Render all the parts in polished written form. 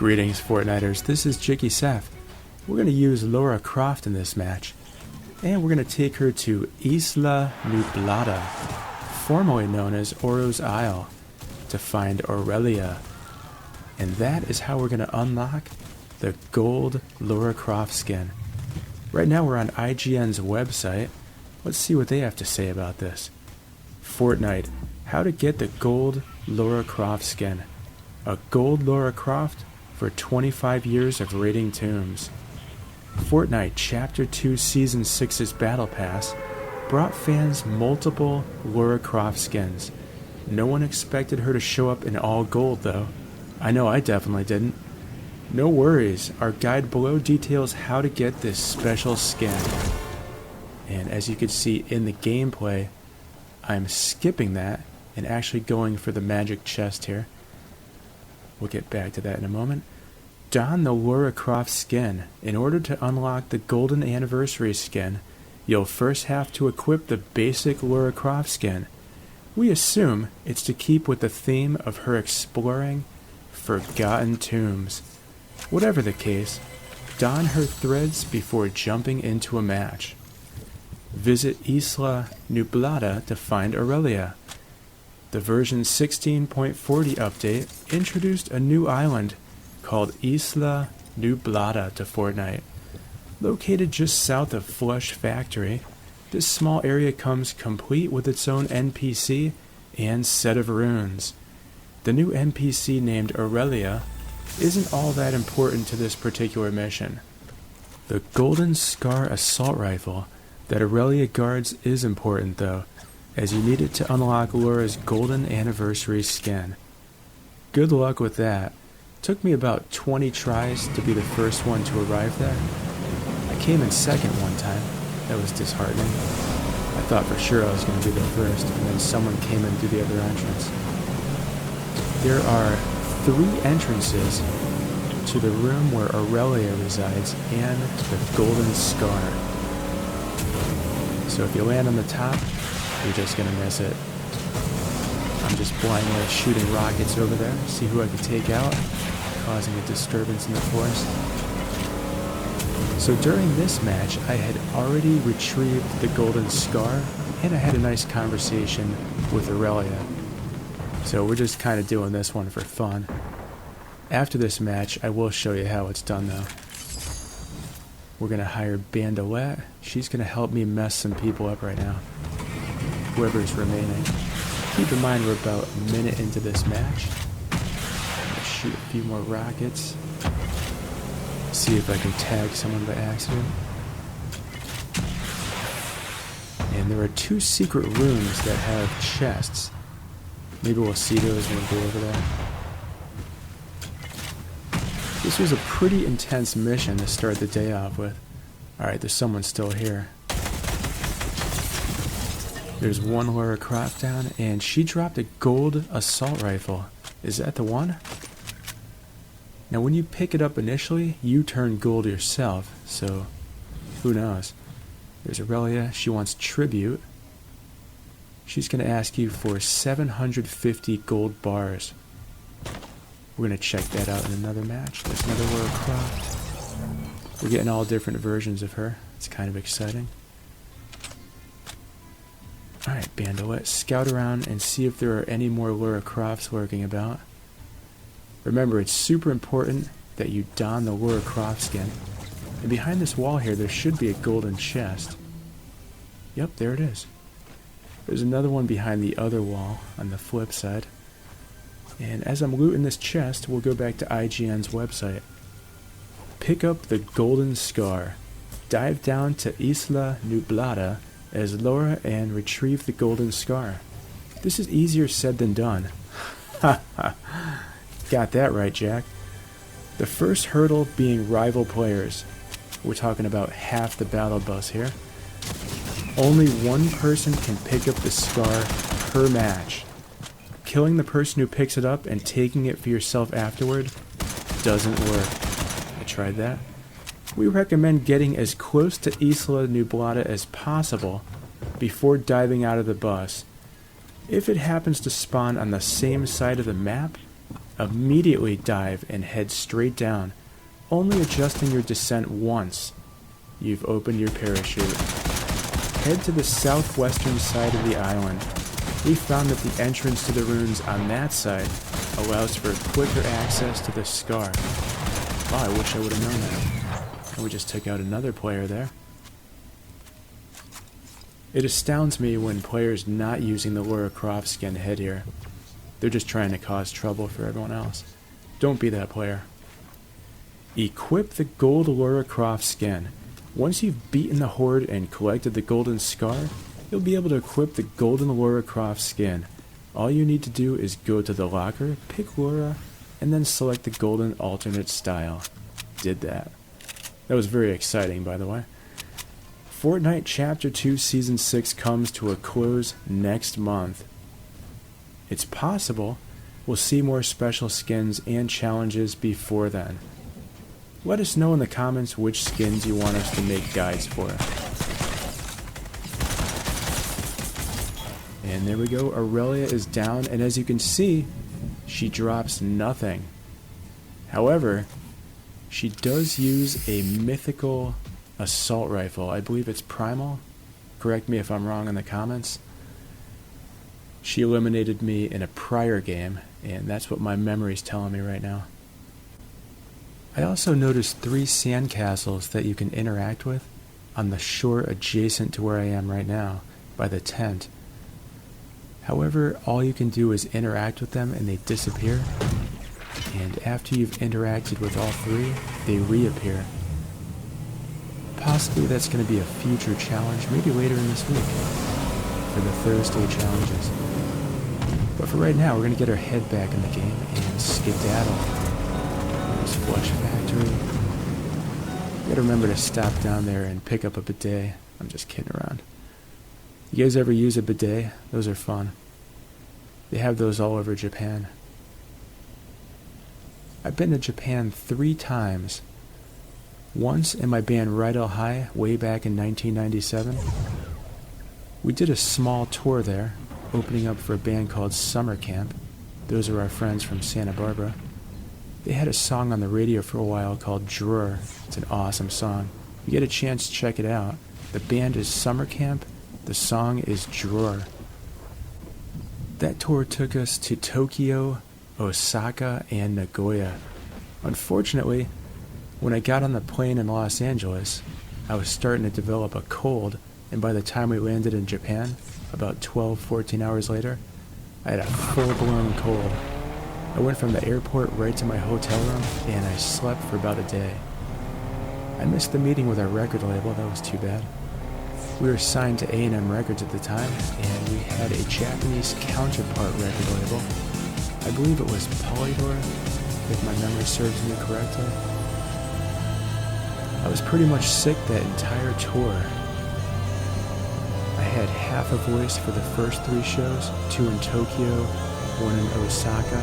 Greetings, Fortniters. This is JikkySef. We're going to use Lara Croft in this match, and we're going to take her to Isla Nublada, formerly known as Oro's Isle, to find Aurelia. And that is how we're going to unlock the gold Lara Croft skin. Right now we're on IGN's website. Let's see what they have to say about this. Fortnite, how to get the gold Lara Croft skin. A gold Lara Croft for 25 years of raiding tombs. Fortnite Chapter 2 Season 6's Battle Pass brought fans multiple Lara Croft skins. No one expected her to show up in all gold though. I know I definitely didn't. No worries, our guide below details how to get this special skin. And as you can see in the gameplay, I'm skipping that and actually going for the magic chest here. We'll get back to that in a moment. Don the Lara Croft skin. In order to unlock the golden anniversary skin, you'll first have to equip the basic Lara Croft skin. We assume it's to keep with the theme of her exploring forgotten tombs. Whatever the case, don her threads before jumping into a match. Visit Isla Nublada to find Aurelia. The version 16.40 update introduced a new island called Isla Nublada to Fortnite. Located just south of Flush Factory, this small area comes complete with its own NPC and set of runes. The new NPC named Aurelia isn't all that important to this particular mission. The Golden Scar assault rifle that Aurelia guards is important though, as you need it to unlock Lara's golden anniversary skin. Good luck with that. Took me about 20 tries to be the first one to arrive there. I came in second one time. That was disheartening. I thought for sure I was going to be the first, and then someone came in through the other entrance. There are 3 entrances to the room where Aurelia resides and the Golden Scar. So if you land on the top, you're just gonna miss it. I'm just blindly shooting rockets over there, see who I can take out, causing a disturbance in the forest. So during this match, I had already retrieved the Golden Scar, and I had a nice conversation with Aurelia. So we're just kind of doing this one for fun. After this match, I will show you how it's done though. We're gonna hire Bandolette. She's gonna help me mess some people up right now. Whoever's remaining. Keep in mind we're about a minute into this match. I'm gonna shoot a few more rockets. See if I can tag someone by accident. And there are 2 secret rooms that have chests. Maybe we'll see those when we go over there. This was a pretty intense mission to start the day off with. Alright, there's someone still here. There's one Lara Croft down, and she dropped a gold assault rifle. Is that the one? Now when you pick it up initially, you turn gold yourself, so who knows. There's Aurelia, she wants tribute. She's going to ask you for 750 gold bars. We're going to check that out in another match. There's another Lara Croft. We're getting all different versions of her. It's kind of exciting. Alright, Bandolette, scout around and see if there are any more Lara Crofts lurking about. Remember, it's super important that you don the Lara Croft skin. And behind this wall here, there should be a golden chest. Yep, there it is. There's another one behind the other wall on the flip side. And as I'm looting this chest, we'll go back to IGN's website. Pick up the Golden Scar. Dive down to Isla Nublada as Lara and retrieve the Golden Scar. This is easier said than done. Ha ha. Got that right, Jack. The first hurdle being rival players. We're talking about half the battle bus here. Only one person can pick up the scar per match. Killing the person who picks it up and taking it for yourself afterward doesn't work. I tried that. We recommend getting as close to Isla Nublada as possible before diving out of the bus. If it happens to spawn on the same side of the map, Immediately dive and head straight down, only adjusting your descent once. You've opened your parachute. Head to the southwestern side of the island. We found that the entrance to the ruins on that side allows for quicker access to the scar. Wow, I wish I would have known that. And we just took out another player there. It astounds me when players not using the Lara Croft skin head here. They're just trying to cause trouble for everyone else. Don't be that player. Equip the gold Lara Croft skin. Once you've beaten the horde and collected the golden scar, you'll be able to equip the golden Lara Croft skin. All you need to do is go to the locker, pick Lara, and then select the golden alternate style. Did that. That was very exciting, by the way. Fortnite Chapter 2 Season 6 comes to a close next month. It's possible we'll see more special skins and challenges before then. Let us know in the comments which skins you want us to make guides for. And there we go, Aurelia is down, and as you can see, she drops nothing. However, she does use a mythical assault rifle. I believe it's primal. Correct me if I'm wrong in the comments. She eliminated me in a prior game, and that's what my memory's telling me right now. I also noticed 3 sandcastles that you can interact with on the shore adjacent to where I am right now, by the tent. However, all you can do is interact with them and they disappear, and after you've interacted with all 3, they reappear. Possibly that's going to be a future challenge, maybe later in this week, for the Thursday challenges. But for right now, we're going to get our head back in the game and skedaddle. There's Flush Factory. You gotta remember to stop down there and pick up a bidet. I'm just kidding around. You guys ever use a bidet? Those are fun. They have those all over Japan. I've been to Japan 3 times. Once in my band Royale High, way back in 1997. We did a small tour there, opening up for a band called Summer Camp. Those are our friends from Santa Barbara. They had a song on the radio for a while called Drawer. It's an awesome song. If you get a chance, check it out. The band is Summer Camp. The song is Drawer. That tour took us to Tokyo, Osaka, and Nagoya. Unfortunately, when I got on the plane in Los Angeles, I was starting to develop a cold, and by the time we landed in Japan, about 12-14 hours later, I had a full-blown cold. I went from the airport right to my hotel room, and I slept for about a day. I missed the meeting with our record label. That was too bad. We were signed to A&M Records at the time, and we had a Japanese counterpart record label. I believe it was Polydor, if my memory serves me correctly. I was pretty much sick that entire tour. I had half a voice for the first 3 shows, 2 in Tokyo, 1 in Osaka.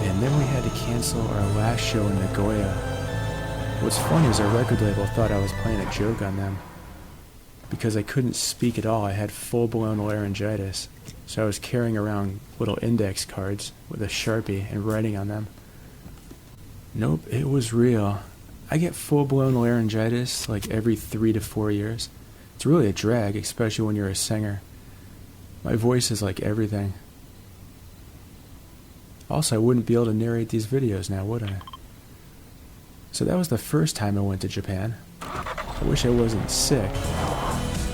And then we had to cancel our last show in Nagoya. What's funny is our record label thought I was playing a joke on them. Because I couldn't speak at all, I had full-blown laryngitis. So I was carrying around little index cards with a Sharpie and writing on them. Nope, it was real. I get full-blown laryngitis like every 3 to 4 years. It's really a drag, especially when you're a singer. My voice is like everything. Also, I wouldn't be able to narrate these videos now, would I? So that was the first time I went to Japan. I wish I wasn't sick.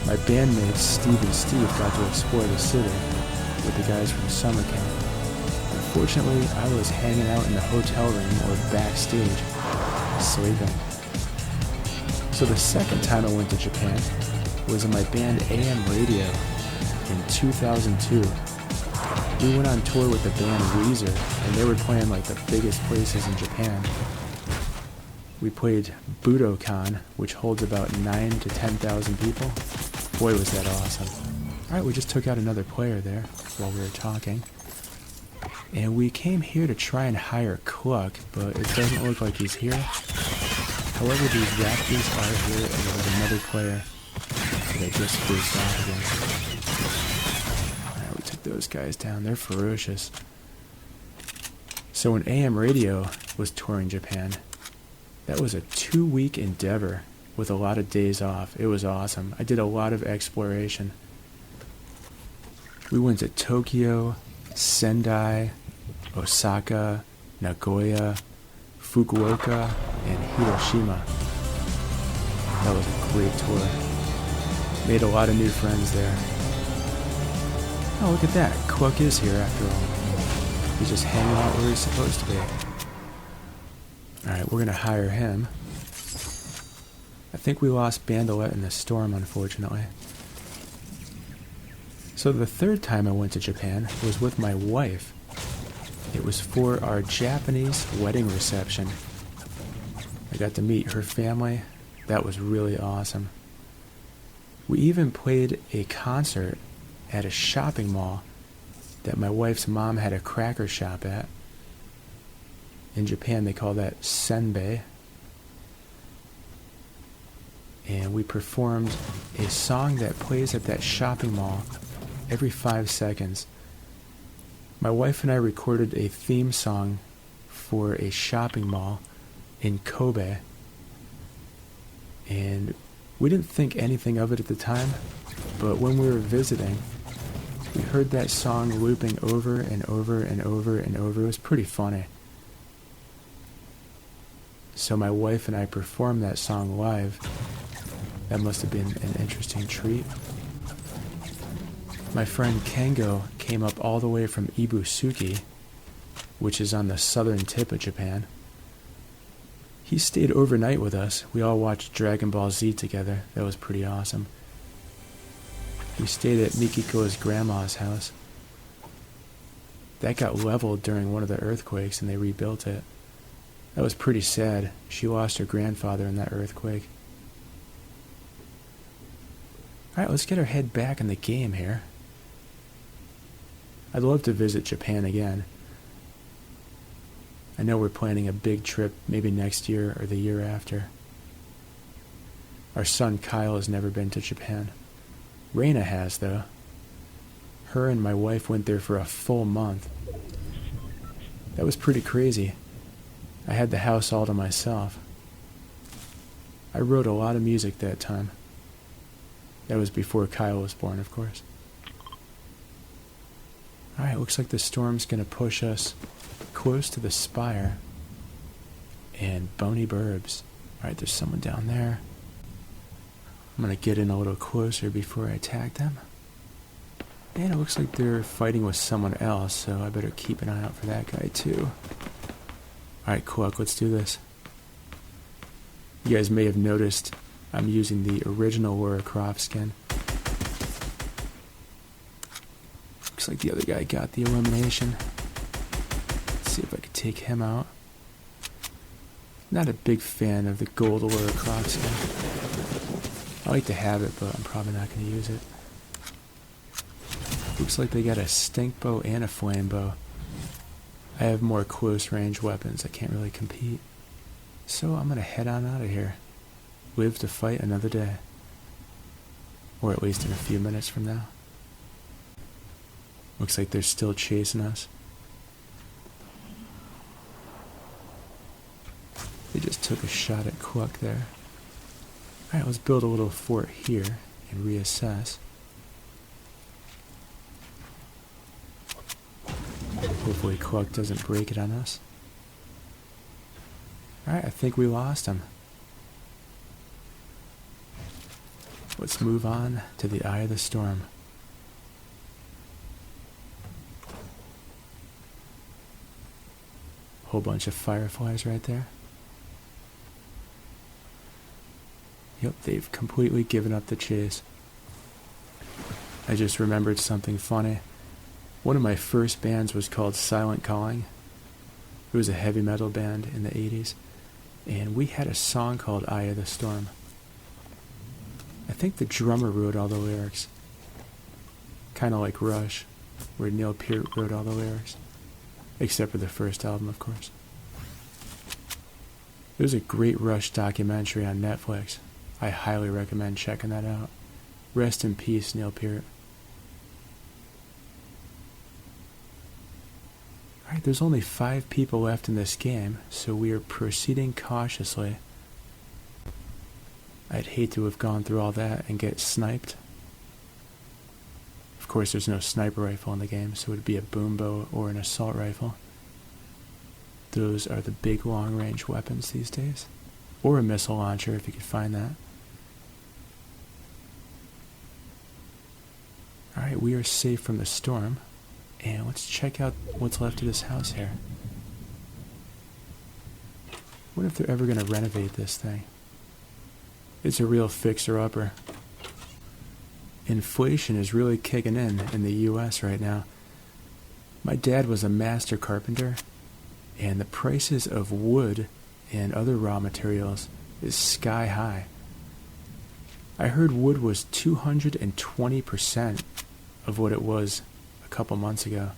My bandmates, Steve and Steve, got to explore the city with the guys from Summer Camp. Unfortunately, I was hanging out in the hotel room or backstage, sleeping. So the second time I went to Japan was in my band AM Radio in 2002. We went on tour with the band Weezer, and they were playing like the biggest places in Japan. We played Budokan, which holds about 9,000 to 10,000 people. Boy, was that awesome. Alright, we just took out another player there while we were talking. And we came here to try and hire Cluck, but it doesn't look like he's here. However, these Raptors are here, and there's another player that I just faced off against. Alright, we took those guys down. They're ferocious. So when AM radio was touring Japan, that was a 2-week endeavor with a lot of days off. It was awesome. I did a lot of exploration. We went to Tokyo, Sendai, Osaka, Nagoya, Fukuoka, and Hiroshima. That was a great tour. Made a lot of new friends there. Oh, look at that. Cluck is here after all. He's just hanging out where he's supposed to be. Alright, we're going to hire him. I think we lost Bandolette in the storm, unfortunately. So the third time I went to Japan was with my wife. It was for our Japanese wedding reception. I got to meet her family. That was really awesome. We even played a concert at a shopping mall that my wife's mom had a cracker shop at. In Japan they call that senbei. And we performed a song that plays at that shopping mall every 5 seconds. My wife and I recorded a theme song for a shopping mall in Kobe. And we didn't think anything of it at the time, but when we were visiting, we heard that song looping over and over and over and over. It was pretty funny. So my wife and I performed that song live. That must have been an interesting treat. My friend Kengo came up all the way from Ibusuki, which is on the southern tip of Japan. He stayed overnight with us. We all watched Dragon Ball Z together. That was pretty awesome. We stayed at Mikiko's grandma's house. That got leveled during one of the earthquakes and they rebuilt it. That was pretty sad. She lost her grandfather in that earthquake. Alright, let's get our head back in the game here. I'd love to visit Japan again. I know we're planning a big trip maybe next year or the year after. Our son Kyle has never been to Japan. Reina has, though. Her and my wife went there for a full month. That was pretty crazy. I had the house all to myself. I wrote a lot of music that time. That was before Kyle was born, of course. Alright, looks like the storm's gonna push us close to the spire and Bony Burbs. Alright, there's someone down there. I'm gonna get in a little closer before I attack them. And it looks like they're fighting with someone else, so I better keep an eye out for that guy too. Alright, cool, let's do this. You guys may have noticed I'm using the original Lara Croft skin. Looks like the other guy got the elimination. Let's see if I can take him out. Not a big fan of the gold Lara Croft skin. I like to have it, but I'm probably not going to use it. Looks like they got a stink bow and a flame bow. I have more close range weapons. I can't really compete. So I'm going to head on out of here. Live to fight another day. Or at least in a few minutes from now. Looks like they're still chasing us. They just took a shot at Cluck there. Alright, let's build a little fort here and reassess. Hopefully Cluck doesn't break it on us. Alright, I think we lost him. Let's move on to the eye of the storm. Whole bunch of fireflies right there. Yep, they've completely given up the chase. I just remembered something funny. One of my first bands was called Silent Calling. It was a heavy metal band in the 80s. And we had a song called Eye of the Storm. I think the drummer wrote all the lyrics. Kind of like Rush, where Neil Peart wrote all the lyrics. Except for the first album, of course. There's a great Rush documentary on Netflix. I highly recommend checking that out. Rest in peace, Neil Peart. Alright, there's only 5 people left in this game, so we are proceeding cautiously. I'd hate to have gone through all that and get sniped. Of course, there's no sniper rifle in the game, so it would be a boom bow or an assault rifle. Those are the big long-range weapons these days. Or a missile launcher, if you could find that. Alright, we are safe from the storm. And let's check out what's left of this house here. What if they're ever going to renovate this thing? It's a real fixer-upper. Inflation is really kicking in the US right now. My dad was a master carpenter, and the prices of wood and other raw materials is sky high. I heard wood was 220% of what it was a couple months ago.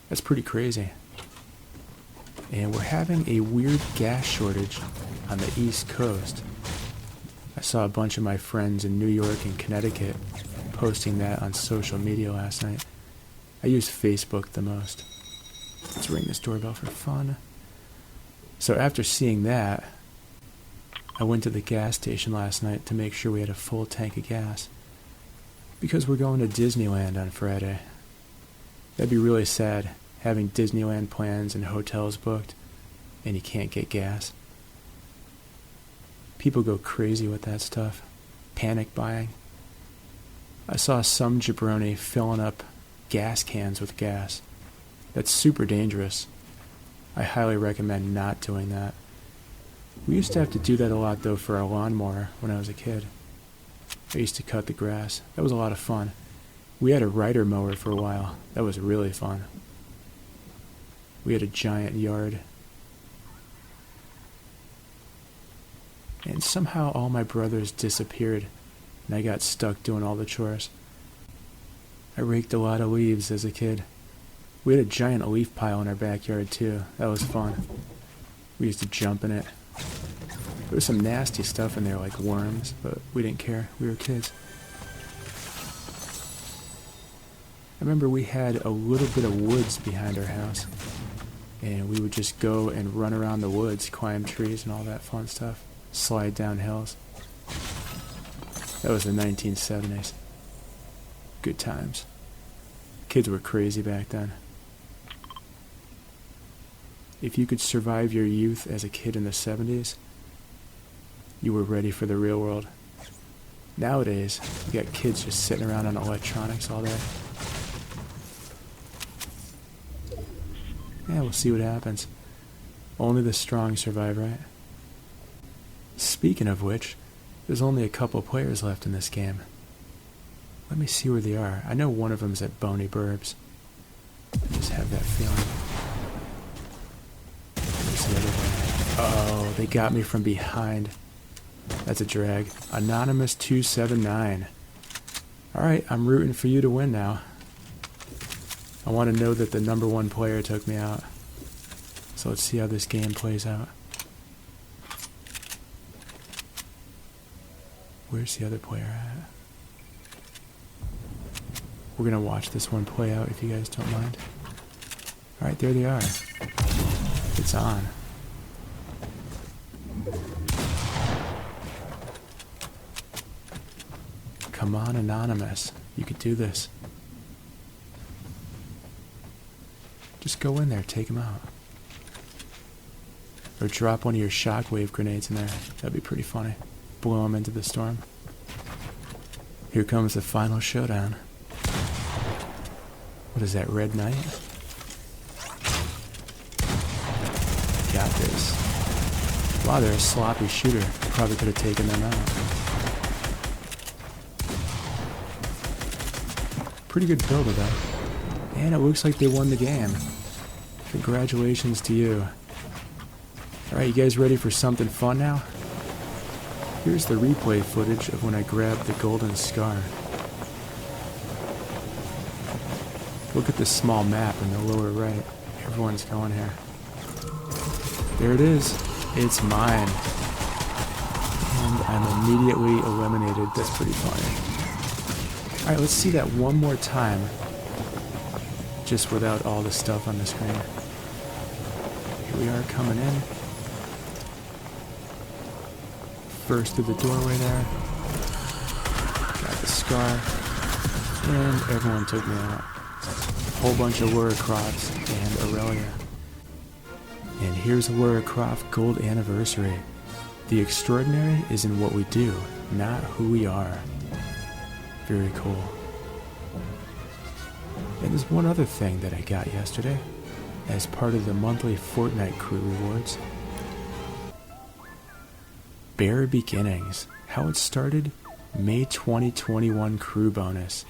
That's pretty crazy. And we're having a weird gas shortage on the East Coast. I saw a bunch of my friends in New York and Connecticut posting that on social media last night. I use Facebook the most. Let's ring this doorbell for fun. So after seeing that, I went to the gas station last night to make sure we had a full tank of gas. Because we're going to Disneyland on Friday. That'd be really sad, having Disneyland plans and hotels booked, and you can't get gas. People go crazy with that stuff. Panic buying. I saw some jabroni filling up gas cans with gas. That's super dangerous. I highly recommend not doing that. We used to have to do that a lot though for our lawnmower when I was a kid. I used to cut the grass. That was a lot of fun. We had a rider mower for a while. That was really fun. We had a giant yard. And somehow all my brothers disappeared, and I got stuck doing all the chores. I raked a lot of leaves as a kid. We had a giant leaf pile in our backyard too. That was fun. We used to jump in it. There was some nasty stuff in there like worms, but we didn't care. We were kids. I remember we had a little bit of woods behind our house, and we would just go and run around the woods, climb trees and all that fun stuff, slide down hills. That was the 1970s. Good times. Kids were crazy back then. If you could survive your youth as a kid in the 70s, you were ready for the real world. Nowadays, you got kids just sitting around on electronics all day. Yeah, we'll see what happens. Only the strong survive, right? Speaking of which, there's only a couple players left in this game. Let me see where they are. I know one of them's at Boney Burbs. I just have that feeling. Where's the other guy? Oh, they got me from behind. That's a drag. Anonymous279. Alright, I'm rooting for you to win now. I want to know that the number 1 player took me out. So let's see how this game plays out. Where's the other player at? We're going to watch this one play out if you guys don't mind. Alright, there they are. It's on. Come on, Anonymous. You could do this. Just go in there, take him out. Or drop one of your shockwave grenades in there. That'd be pretty funny. Blow him into the storm. Here comes the final showdown. What is that, Red Knight? Got this. Wow, they're a sloppy shooter. Probably could have taken them out. Pretty good build though. And it looks like they won the game. Congratulations to you. Alright, you guys ready for something fun now? Here's the replay footage of when I grabbed the golden scar. Look at this small map in the lower right. Everyone's going here. There it is. It's mine. And I'm immediately eliminated. That's pretty funny. Alright, let's see that one more time. Just without all the stuff on the screen. Here we are coming in. First through the doorway there. Got the scar. And everyone took me out. Whole bunch of Lara Crofts and Aurelia. And here's a Lara Croft Gold Anniversary. The extraordinary is in what we do, not who we are. Very cool. And there's one other thing that I got yesterday as part of the monthly Fortnite crew rewards. Bare Beginnings. How it started? May 2021 crew bonus.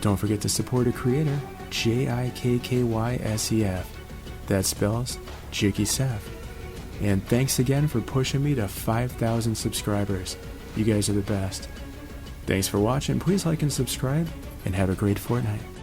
Don't forget to support a creator, JikkySef. That spells JikkySef. And thanks again for pushing me to 5,000 subscribers. You guys are the best. Thanks for watching. Please like and subscribe, and have a great Fortnite.